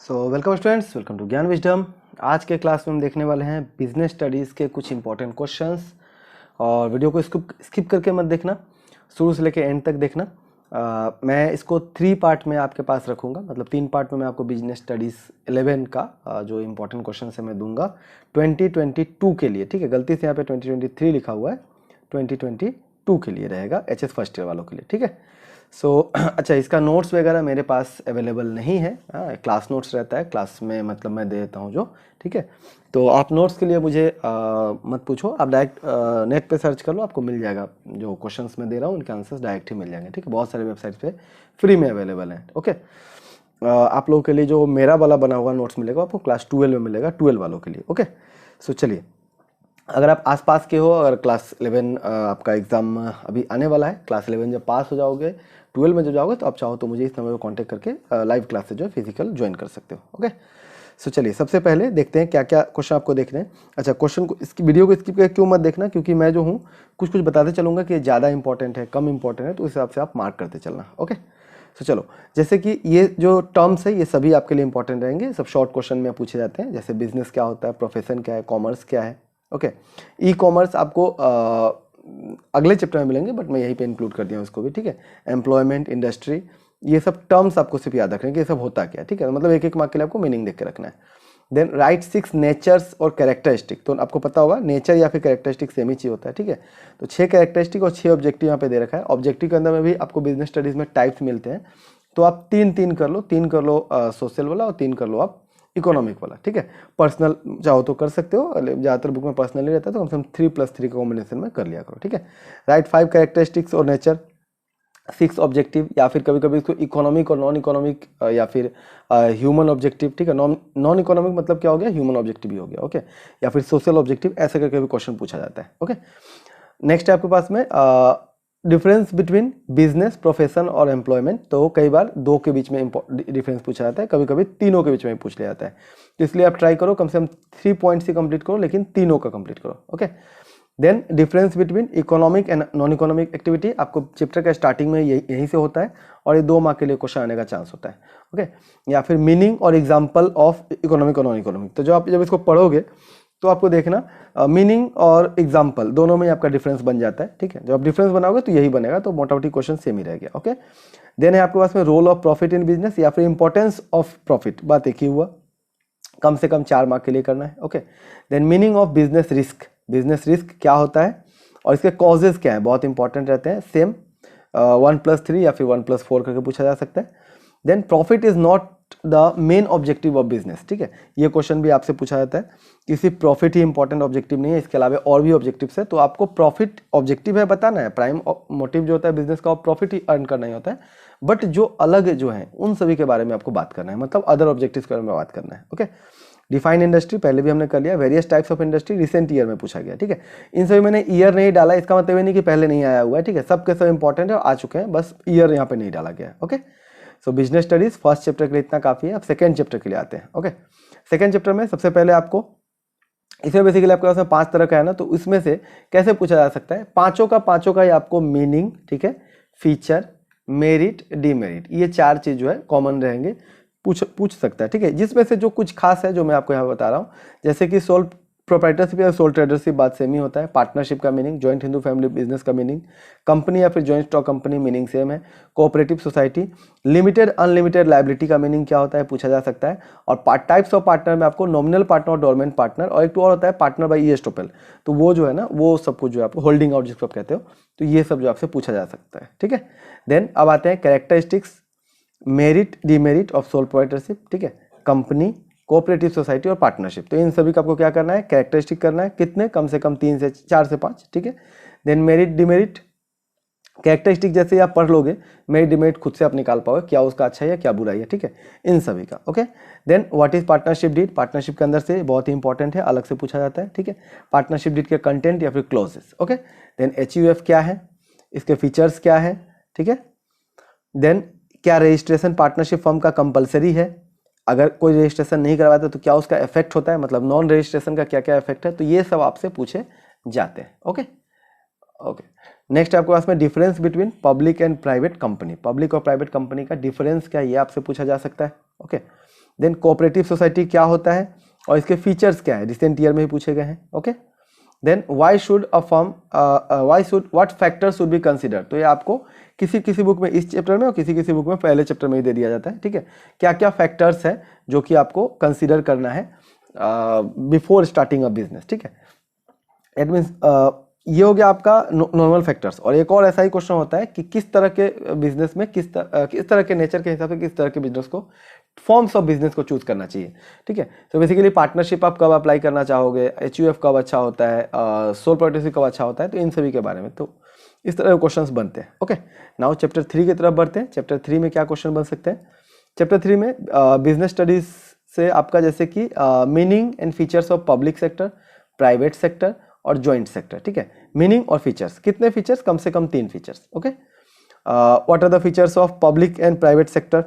So welcome students, welcome to Gyan wisdom. आज के class में हम देखने वाले हैं बिजनेस स्टडीज़ के कुछ इंपॉर्टेंट क्वेश्चंस। और वीडियो को स्किप करके मत देखना, शुरू से लेकर एंड तक देखना। मैं इसको 3 पार्ट में आपके पास रखूँगा, मतलब 3 पार्ट में मैं आपको बिजनेस स्टडीज़ 11 का जो इंपॉर्टेंट क्वेश्चन है मैं दूंगा 2022 के लिए। ठीक है, गलती से यहाँ पे 2023 लिखा हुआ है, 2022 के लिए रहेगा, HS फर्स्ट ईयर वालों के लिए। ठीक है, अच्छा, इसका नोट्स वगैरह मेरे पास अवेलेबल नहीं है। क्लास नोट्स रहता है, क्लास में मतलब मैं दे देता हूँ जो। ठीक है, तो आप नोट्स के लिए मुझे मत पूछो, आप डायरेक्ट नेट पे सर्च कर लो, आपको मिल जाएगा। जो क्वेश्चंस मैं दे रहा हूँ उनके आंसर्स डायरेक्ट ही मिल जाएंगे। ठीक है, बहुत सारे वेबसाइट्स पे फ्री में अवेलेबल हैं। ओके, आप लोगों के लिए जो मेरा वाला बना हुआ नोट्स मिलेगा आपको क्लास 12 में मिलेगा, 12 वालों के लिए। ओके, सो चलिए, अगर आप आसपास के हो, अगर क्लास 11 आपका एग्ज़ाम अभी आने वाला है, क्लास 11 जब पास हो जाओगे, 12 में जब जाओगे, तो आप चाहो तो मुझे इस नंबर पर कांटेक्ट करके लाइव क्लासेस जो है फिजिकल ज्वाइन कर सकते हो। ओके, सो चलिए, सबसे पहले देखते हैं क्या क्या क्वेश्चन आपको देखने हैं। अच्छा, क्वेश्चन को इसकी वीडियो को स्किप करके क्यों मत देखना, क्योंकि मैं जो हूँ कुछ कुछ बताते चलूँगा कि ज़्यादा इंपॉर्टेंट है, कम इंपॉर्टेंट है, तो उस हिसाब से आप मार्क करते चलना। ओके, सो चलो, जैसे कि ये जो टर्म्स है ये सभी आपके लिए इंपॉर्टेंट रहेंगे, सब शॉर्ट क्वेश्चन में पूछे जाते हैं। जैसे बिजनेस क्या होता है, प्रोफेशन क्या है, कॉमर्स क्या है। ओके, ई कॉमर्स आपको अगले चैप्टर में मिलेंगे, बट मैं यहीं पे इंक्लूड कर दिया उसको भी। ठीक है, एम्प्लॉयमेंट, इंडस्ट्री, ये सब टर्म्स आपको सिर्फ याद रखने कि ये सब होता क्या है। ठीक है, मतलब एक एक मार्क के लिए आपको मीनिंग देख के रखना है। देन राइट 6 नेचर्स और कैरेक्टरिस्टिक, तो आपको पता होगा नेचर या फिर कैरेक्टरिस्टिक सेम ही चीज होता है। ठीक है, तो 6 कैरेक्टरिस्टिक और 6 ऑब्जेक्टिव यहाँ पे दे रखा है। ऑब्जेक्टिव के अंदर में भी आपको बिजनेस स्टडीज में टाइप्स मिलते हैं, तो आप 3 कर लो, 3 कर लो सोशल वाला और 3 कर लो आप इकोनॉमिक वाला। ठीक है, पर्सनल चाहो तो कर सकते हो, ज़्यादातर बुक में पर्सनल ही रहता है, तो कम से कम 3+3 का कॉम्बिनेशन में कर लिया करो। ठीक है, राइट 5 कैरेक्टरिस्टिक्स और नेचर, 6 ऑब्जेक्टिव, या फिर कभी कभी इसको इकोनॉमिक और नॉन इकोनॉमिक या फिर ह्यूमन ऑब्जेक्टिव। ठीक है, नॉन इकोनॉमिक मतलब क्या हो गया, ह्यूमन ऑब्जेक्टिव ही हो गया। ओके, या फिर सोशल ऑब्जेक्टिव, ऐसे करके भी क्वेश्चन पूछा जाता है। ओके, नेक्स्ट है आपके पास में डिफरेंस बिटवीन बिजनेस, प्रोफेशन और एम्प्लॉयमेंट। तो कई बार 2 के बीच में डिफरेंस पूछा जाता है, कभी कभी तीनों के बीच में पूछ लिया जाता है। तो इसलिए आप ट्राई करो कम से कम 3 पॉइंट्स ही कंप्लीट करो, लेकिन तीनों का कंप्लीट करो। Okay, then difference between economic and non economic activity, आपको चैप्टर का स्टार्टिंग में यहीं से होता है, और ये 2 मार्क के लिए क्वेश्चन आने का चांस होता है। ओके, या फिर मीनिंग और एग्जाम्पल ऑफ इकोनॉमिक और नॉन इकोनॉमिक, तो जो आप जब इसको पढ़ोगे तो आपको देखना मीनिंग और एग्जाम्पल दोनों में आपका डिफरेंस बन जाता है। ठीक है, जब आप डिफरेंस बनाओगे तो यही बनेगा, तो मोटा मोटी क्वेश्चन सेम ही रह गया। ओके, देन है आपके पास में role of profit in business या फिर इंपॉर्टेंस ऑफ प्रॉफिट, बात एक ही हुआ, कम से कम 4 मार्क के लिए करना है। Okay, then meaning of business risk, business risk क्या होता है और इसके कॉजेज क्या है, बहुत इंपॉर्टेंट रहते हैं। सेम 1+3 या फिर 1+4 करके पूछा जा सकता है। Then profit is not the main objective of business. ठीक है, ये क्वेश्चन भी आपसे पूछा जाता है कि सिर्फ प्रॉफिट ही इंपॉर्टेंट ऑब्जेक्टिव नहीं है, इसके अलावा और भी ऑब्जेक्टिव्स है, तो आपको प्रॉफिट ऑब्जेक्टिव है बताना है, प्राइम मोटिव जो होता है बिजनेस का प्रॉफिट ही अर्न करना ही होता है, बट जो अलग जो है उन सभी के बारे में आपको बात करना है, मतलब अदर ऑब्जेक्टिव्स के बारे में बात करना है। ओके, डिफाइन इंडस्ट्री पहले भी हमने कर लिया, various types of industry recent year में पूछा गया। ठीक है, इन सभी मैंने ईयर नहीं डाला, इसका मतलब ये नहीं कि पहले नहीं आया हुआ है। ठीक है, सब के सब इंपॉर्टेंट है, आ चुके हैं, बस ईयर यहाँ पे नहीं डाला गया है। ओके, सो बिजनेस स्टडीज फर्स्ट चैप्टर के लिए इतना काफी है। अब सेकंड चैप्टर के लिए आते हैं। ओके, सेकंड चैप्टर में सबसे पहले आपको, इसमें बेसिकली आपके पास में 5 तरह का है ना, तो इसमें से कैसे पूछा जा सकता है, पांचों का ही आपको मीनिंग, ठीक है, फीचर, मेरिट, डीमेरिट, ये 4 चीज जो है कॉमन रहेंगे, पूछ सकता है। ठीक है, जिसमें से जो कुछ खास है जो मैं आपको यहाँ बता रहा हूँ, जैसे कि सोल प्रोप्राइटरशिप या सोल ट्रेडरशिप, बात सेम ही होता है। पार्टनरशिप का meaning, joint Hindu family business का मीनिंग, कंपनी या फिर joint stock company meaning same है। Cooperative society, limited unlimited liability का मीनिंग क्या होता है पूछा जा सकता है। और टाइप्स ऑफ पार्टनर में आपको नॉमिनल पार्टनर और डोरमेंट पार्टनर, और एक तो और होता है पार्टनर बाई एस्टोपेल, तो वो जो है ना, वो सब कुछ जो है आपको होल्डिंग आउट जिसको आप कहते हो, तो ये सब जो आपसे पूछा जा सकता है। ठीक है, देन अब आते हैं characteristics, merit, demerit of sole proprietorship. ठीक है, कंपनी, कोऑपरेटिव सोसाइटी और पार्टनरशिप, तो इन सभी का आपको क्या करना है, कैरेक्टरिस्टिक करना है, कितने, कम से कम 3 से 4 से 5। ठीक है, देन मेरिट, डिमेरिट, कैरेक्टरिस्टिक जैसे ही आप पढ़ लोगे, मेरिट डिमेरिट खुद से आप निकाल पाओगे क्या उसका अच्छा है या क्या बुरा है। ठीक है, इन सभी का। Okay, then what is partnership deed, partnership के अंदर से बहुत ही इंपॉर्टेंट है, अलग से पूछा जाता है। ठीक है, पार्टनरशिप डीड के कंटेंट या फिर क्लोजेस। ओके, देन HUF क्या है, इसके फीचर्स क्या है। ठीक है, देन क्या रजिस्ट्रेशन पार्टनरशिप फर्म का कंपलसरी है, अगर कोई रजिस्ट्रेशन नहीं करवाता तो क्या उसका इफेक्ट होता है, मतलब नॉन रजिस्ट्रेशन का क्या क्या इफेक्ट है, तो ये सब आपसे पूछे जाते हैं। ओके ओके, नेक्स्ट आपके पास में difference between public and private company, public और प्राइवेट कंपनी का डिफरेंस क्या है, ये आपसे पूछा जा सकता है। ओके, देन कोऑपरेटिव सोसाइटी क्या होता है और इसके फीचर्स क्या है, रिसेंट ईयर में ही पूछे गए हैं। Okay, then why should a firm, what factor should be consider, तो ये आपको किसी किसी बुक में इस चैप्टर में और किसी किसी बुक में पहले चैप्टर में ही दे दिया जाता है। ठीक है, क्या क्या फैक्टर्स है जो कि आपको कंसिडर करना है बिफोर स्टार्टिंग अ बिजनेस। ठीक है, इट मीन्स ये हो गया आपका नॉर्मल फैक्टर्स। और एक और ऐसा ही क्वेश्चन होता है कि किस तरह के बिजनेस में किस तरह के नेचर के हिसाब से किस तरह के बिजनेस को, फॉर्म्स ऑफ बिजनेस को चूज करना चाहिए। ठीक है, तो बेसिकली पार्टनरशिप आप कब अप्लाई करना चाहोगे, HUF कब अच्छा होता है, सोल प्रोप्राइटरशिप कब अच्छा होता है, तो इन सभी के बारे में तो इस तरह के क्वेश्चंस बनते हैं। ओके, नाउ चैप्टर 3 की तरफ बढ़ते हैं। चैप्टर 3 में क्या क्वेश्चन बन सकते हैं? चैप्टर 3 में बिजनेस स्टडीज से आपका जैसे कि meaning and features of public sector, private sector और ज्वाइंट सेक्टर। ठीक है, मीनिंग और फीचर्स, कितने फीचर्स? कम से कम 3 features. Okay, what are the features of public and private sector,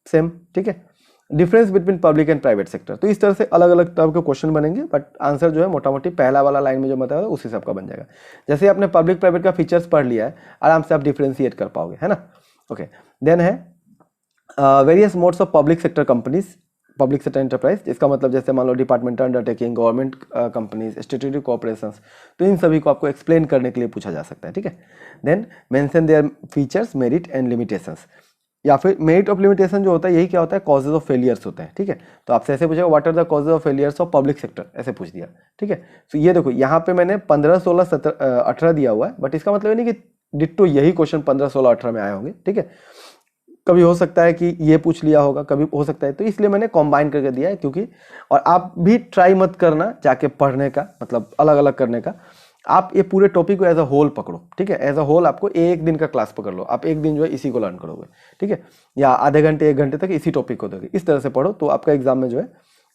same. ठीक है, difference between public and private sector. तो इस तरह से अलग अलग तरह के क्वेश्चन बनेंगे, बट आंसर जो है मोटा मोटी पहला वाला लाइन में जो बताया उसी से आपका बन जाएगा। जैसे आपने पब्लिक प्राइवेट का फीचर्स पढ़ लिया है, आराम से आप डिफ्रेंशिएट कर पाओगे, है ना। ओके, देन है various modes of public sector companies, public sector enterprise. इसका मतलब जैसे मान लो departmental undertaking, government companies, statutory corporations, तो इन सभी को आपको एक्सप्लेन करने के लिए पूछा जा सकता है। ठीक है, then mention their features, merit and limitations, या फिर मेरिट ऑफ लिमिटेशन जो होता है यही क्या होता है, कॉजेज ऑफ फेलियर्स होते हैं। ठीक है, तो आपसे ऐसे पूछेगा what are the causes of failures of public sector, ऐसे पूछ दिया। ठीक है, तो ये देखो यहाँ पे मैंने 15, 16, 17, 18 दिया हुआ है, बट इसका मतलब नहीं कि डिट्टो यही क्वेश्चन 15, 16, 18 में आए होंगे। ठीक है, कभी हो सकता है कि ये पूछ लिया होगा, कभी हो सकता है, तो इसलिए मैंने कॉम्बाइन करके दिया है। क्योंकि और आप भी ट्राई मत करना जाके पढ़ने का, मतलब अलग अलग करने का, आप ये पूरे टॉपिक को एज अ होल पकड़ो। ठीक है, एज अ होल आपको एक दिन का क्लास पकड़ लो, आप एक दिन जो है इसी को लर्न करोगे। ठीक है, या आधे घंटे 1 घंटे तक इसी टॉपिक को दोगे, इस तरह से पढ़ो, तो आपका एग्जाम में जो है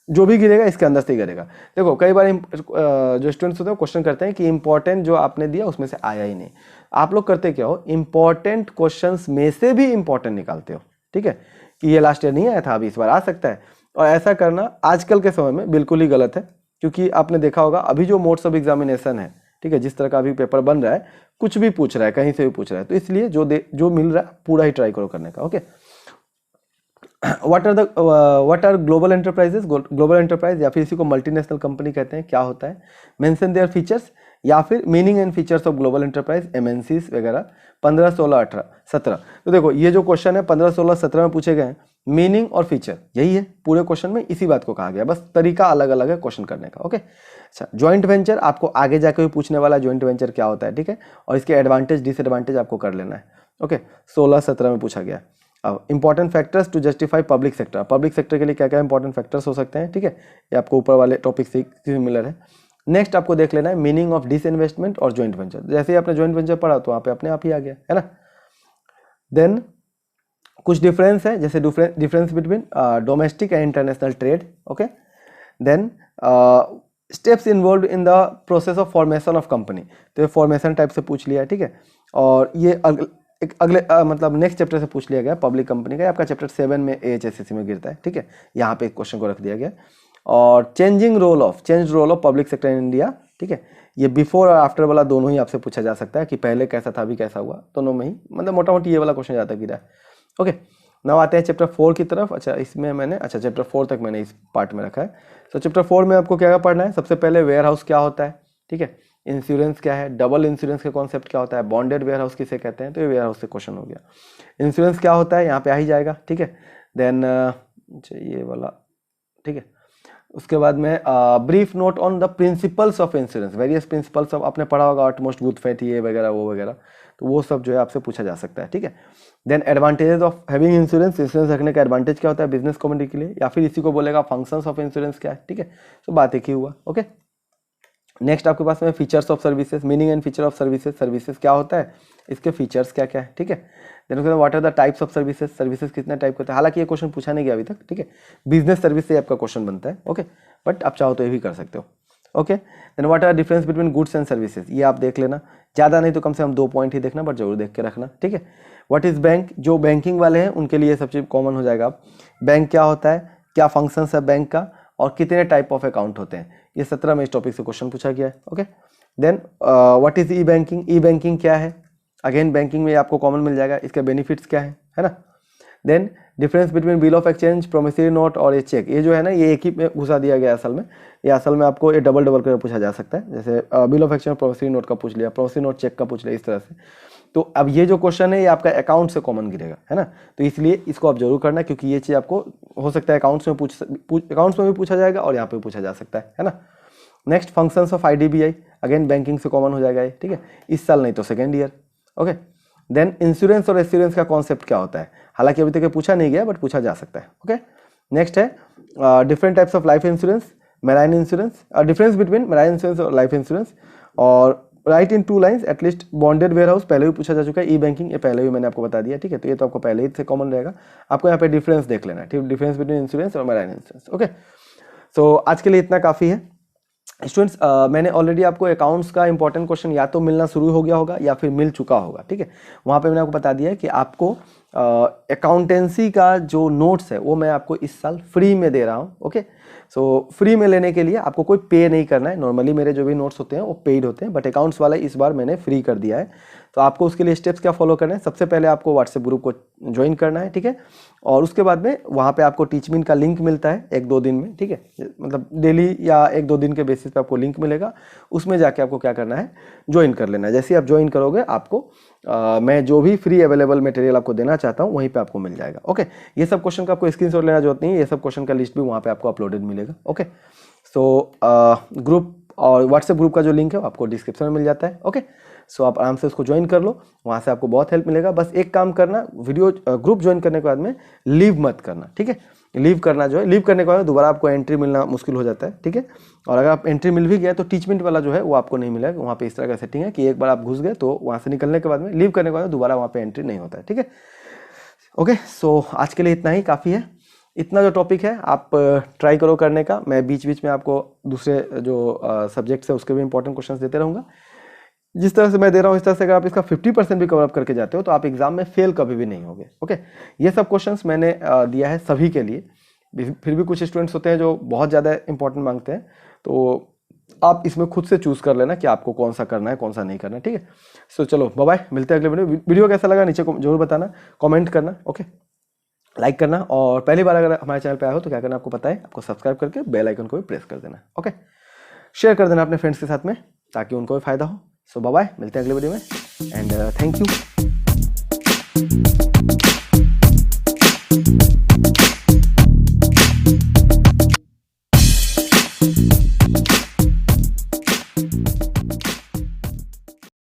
जो भी गिरेगा इसके अंदर से ही गिरेगा। देखो कई बार जो स्टूडेंट्स होते हैं क्वेश्चन करते हैं कि इंपॉर्टेंट जो आपने दिया उसमें से आया ही नहीं। आप लोग करते क्या हो, इंपॉर्टेंट क्वेश्चंस में से भी इंपॉर्टेंट निकालते हो। ठीक है, कि ये लास्ट ईयर नहीं आया था, अभी इस बार आ सकता है, और ऐसा करना आजकल के समय में बिल्कुल ही गलत है। क्योंकि आपने देखा होगा अभी जो मोड्स ऑफ एग्जामिनेशन है, ठीक है, जिस तरह का अभी पेपर बन रहा है, कुछ भी पूछ रहा है, कहीं से भी पूछ रहा है, तो इसलिए जो मिल रहा है पूरा ही ट्राई करो करने का। Okay, what are global enterprises, global enterprise या फिर इसी को मल्टीनेशनल कंपनी कहते हैं, क्या होता है, मेंशन देयर फीचर्स, या फिर meaning and features of global enterprise, MNCs वगैरह। 15, 16, 18, 17, तो देखो ये जो क्वेश्चन है 15, 16, 17 में पूछे गए हैं, मीनिंग और फीचर यही है पूरे क्वेश्चन में, इसी बात को कहा गया, बस तरीका अलग अलग है क्वेश्चन करने का। ओके, अच्छा, ज्वाइंट वेंचर आपको आगे जाकर भी पूछने वाला, ज्वाइंट वेंचर क्या होता है। ठीक है, और इसके एडवांटेज डिसएडवांटेज आपको कर लेना है। ओके, 16, 17 में पूछा गया। अब important factors to justify public sector, public sector के लिए क्या क्या इंपॉर्टेंट फैक्टर्स हो सकते हैं। ठीक है, ये आपको ऊपर वाले टॉपिक से सिमिलर है। नेक्स्ट आपको देख लेना है मीनिंग ऑफ डिसइन्वेस्टमेंट और ज्वाइंट वेंचर। जैसे ही आपने ज्वाइंट वेंचर पढ़ा तो वहाँ पे अपने आप ही आ गया, है ना। देन कुछ डिफरेंस है, जैसे difference between domestic and international trade. Okay, then steps involve in the process of formation of company, तो ये फॉर्मेशन टाइप से पूछ लिया है। ठीक है, और ये अगले मतलब नेक्स्ट चैप्टर से पूछ लिया गया पब्लिक कंपनी का, आपका चैप्टर 7 में AHSC में गिरता है। ठीक है, यहाँ पे क्वेश्चन को रख दिया गया। और change role of public sector in India. ठीक है, ये बिफोर और आफ्टर वाला दोनों ही आपसे पूछा जा सकता है कि पहले कैसा था अभी कैसा हुआ, दोनों में ही, मतलब मोटा मोटी ये वाला क्वेश्चन ज़्यादा गिरा है। ओके, नाउ आते हैं चैप्टर 4 की तरफ। अच्छा, इसमें मैंने चैप्टर 4 तक मैंने इस पार्ट में रखा है। तो चैप्टर 4 में आपको क्या क्या पढ़ना है, सबसे पहले वेयर हाउस क्या होता है। ठीक है, इंश्योरेंस क्या है, डबल इंश्योरेंस का कॉन्सेप्ट क्या होता है, बॉन्डेड वेयर हाउस किसे कहते हैं, तो ये वेयर हाउस से क्वेश्चन हो गया। इंश्योरेंस क्या होता है यहाँ पे आ ही जाएगा। ठीक है, देन ये वाला, ठीक है, उसके बाद में brief note on the principles of insurance, various principles of, आपने पढ़ा होगा ऑटमोस्ट गुड फेथ ये वगैरह वो वगैरह, तो वो सब जो है आपसे पूछा जा सकता है। ठीक है, then advantages of having insurance, insurance रखने का एडवांटेज क्या होता है बिजनेस कम्युनिटी के लिए, या फिर इसी को बोलेगा फंक्शंस ऑफ इंश्योरेंस क्या है। ठीक है, तो बात एक ही हुआ। ओके, नेक्स्ट आपके पास में features of services, meaning and feature of services, services क्या होता है, इसके फीचर्स क्या क्या है। ठीक है, देन उसके बाद what are the types of services, services कितने टाइप के होते हैं, हालांकि ये क्वेश्चन पूछा नहीं गया अभी तक। ठीक है, बिजनेस सर्विस से आपका क्वेश्चन बनता है। ओके, बट आप चाहो तो ये भी कर सकते हो। Okay, then what are difference between goods and services, ये आप देख लेना, ज़्यादा नहीं तो कम से कम 2 पॉइंट ही देखना, बट जरूर देख के रखना। ठीक है, व्हाट इज बैंक, जो बैंकिंग वाले हैं उनके लिए सब चीज़ कॉमन हो जाएगा। बैंक क्या होता है, क्या फंक्शंस है बैंक का, और कितने टाइप ऑफ अकाउंट होते हैं, ये 17 में इस टॉपिक से क्वेश्चन पूछा गया है। Okay, then what is e banking, e banking क्या है, अगेन बैंकिंग में आपको कॉमन मिल जाएगा, इसके बेनिफिट्स क्या है ना। Then difference between bill of exchange, promissory note और ये चेक, ये जो है ना ये एक ही में घुसा दिया गया असल में। ये असल में आपको ये डबल डबल करके पूछा जा सकता है, जैसे bill of exchange promissory note का पूछ लिया, प्रोमिसरी नोट चेक का पूछ लिया, इस तरह से। तो अब ये जो क्वेश्चन है ये आपका अकाउंट से कॉमन गिरेगा, है ना, तो इसलिए इसको आप जरूर करना, क्योंकि ये चीज़ आपको हो सकता है अकाउंट्स में भी पूछा जाएगा और यहाँ पे भी पूछा जा सकता है ना। Next functions of IDBI, again banking से कॉमन हो जाएगा ये, ठीक है, इस साल नहीं तो second year. Okay, then insurance और एश्योरेंस का कॉन्सेप्ट क्या होता है, हालांकि अभी तक पूछा नहीं गया बट पूछा जा सकता है। ओके, नेक्स्ट है different types of life insurance, marine insurance, difference between marine insurance और लाइफ इंश्योरेंस, और write in 2 lines at least bonded warehouse, पहले भी पूछा जा चुका है, ई बैंकिंग ये पहले भी मैंने आपको बता दिया, ठीक है, तो ये तो आपको पहले ही से कॉमन रहेगा। आपको यहाँ पे डिफरेंस देख लेना है, ठीक, डिफरेंस बिटवीन इंश्योरेंस और मैराइन इंश्योरेंस। ओके, सो आज के लिए इतना काफ़ी है स्टूडेंट्स। मैंने ऑलरेडी आपको अकाउंट्स का इंपॉर्टेंट क्वेश्चन या तो मिलना शुरू हो गया होगा या फिर मिल चुका होगा, ठीक है, वहाँ पे मैंने आपको बता दिया है कि आपको अकाउंटेंसी का जो नोट्स है वो मैं आपको इस साल फ्री में दे रहा हूँ। ओके, सो फ्री में लेने के लिए आपको कोई पे नहीं करना है, नॉर्मली मेरे जो भी नोट्स होते हैं वो पेड होते हैं, बट अकाउंट्स वाला इस बार मैंने फ्री कर दिया है। तो आपको उसके लिए स्टेप्स क्या फॉलो करना है, सबसे पहले आपको व्हाट्सएप ग्रुप को ज्वाइन करना है, ठीक है, और उसके बाद में वहाँ पे आपको टीचमिन का लिंक मिलता है 1-2 दिन में, ठीक है, मतलब डेली या 1-2 दिन के बेसिस पे आपको लिंक मिलेगा, उसमें जाके आपको क्या करना है, ज्वाइन कर लेना है। जैसे ही आप ज्वाइन करोगे आपको मैं जो भी फ्री अवेलेबल मटेरियल आपको देना चाहता हूँ वहीं पे आपको मिल जाएगा। ओके, ये सब क्वेश्चन का आपको स्क्रीनशॉट लेना जरूरत नहीं है, ये सब क्वेश्चन का लिस्ट भी वहाँ पे आपको अपलोडेड मिलेगा। ओके, सो ग्रुप और व्हाट्सएप ग्रुप का जो लिंक है वो आपको डिस्क्रिप्शन में मिल जाता है। ओके, सो आप आराम से उसको ज्वाइन कर लो, वहाँ से आपको बहुत हेल्प मिलेगा। बस एक काम करना, वीडियो ग्रुप ज्वाइन करने के बाद में लीव मत करना, ठीक है, लीव करना जो है, लीव करने के बाद दोबारा आपको एंट्री मिलना मुश्किल हो जाता है, ठीक है, और अगर आप एंट्री मिल भी गया तो टीचमेंट वाला जो है वो आपको नहीं मिलेगा। वहाँ पे इस तरह का सेटिंग है कि एक बार आप घुस गए तो वहाँ से निकलने के बाद में, लीव करने के बाद दोबारा वहाँ पे एंट्री नहीं होता है, ठीक है। ओके, सो आज के लिए इतना ही काफ़ी है। इतना जो टॉपिक है आप ट्राई करो करने का, मैं बीच बीच में आपको दूसरे जो सब्जेक्ट्स है उसके भी इंपॉर्टेंट क्वेश्चंस देते रहूँगा। जिस तरह से मैं दे रहा हूँ इस तरह से अगर आप इसका 50% भी कवर अप करके जाते हो तो आप एग्जाम में फेल कभी भी नहीं होगे। ओके, ये सब क्वेश्चंस मैंने दिया है सभी के लिए, फिर भी कुछ स्टूडेंट्स होते हैं जो बहुत ज़्यादा इंपॉर्टेंट मांगते हैं, तो आप इसमें खुद से चूज कर लेना कि आपको कौन सा करना है कौन सा नहीं करना है, ठीक है। सो चलो बाय बाय, मिलते हैं अगले वीडियो कैसा लगा नीचे जरूर बताना, कमेंट करना, ओके, लाइक करना, और पहली बार अगर हमारे चैनल पे आए हो तो क्या करना आपको पता है, आपको सब्सक्राइब करके बेल आइकन को भी प्रेस कर देना। ओके, शेयर कर देना अपने फ्रेंड्स के साथ में ताकि उनको भी फायदा हो। सो बाय बाय, मिलते हैं अगले वीडियो में एंड थैंक यू।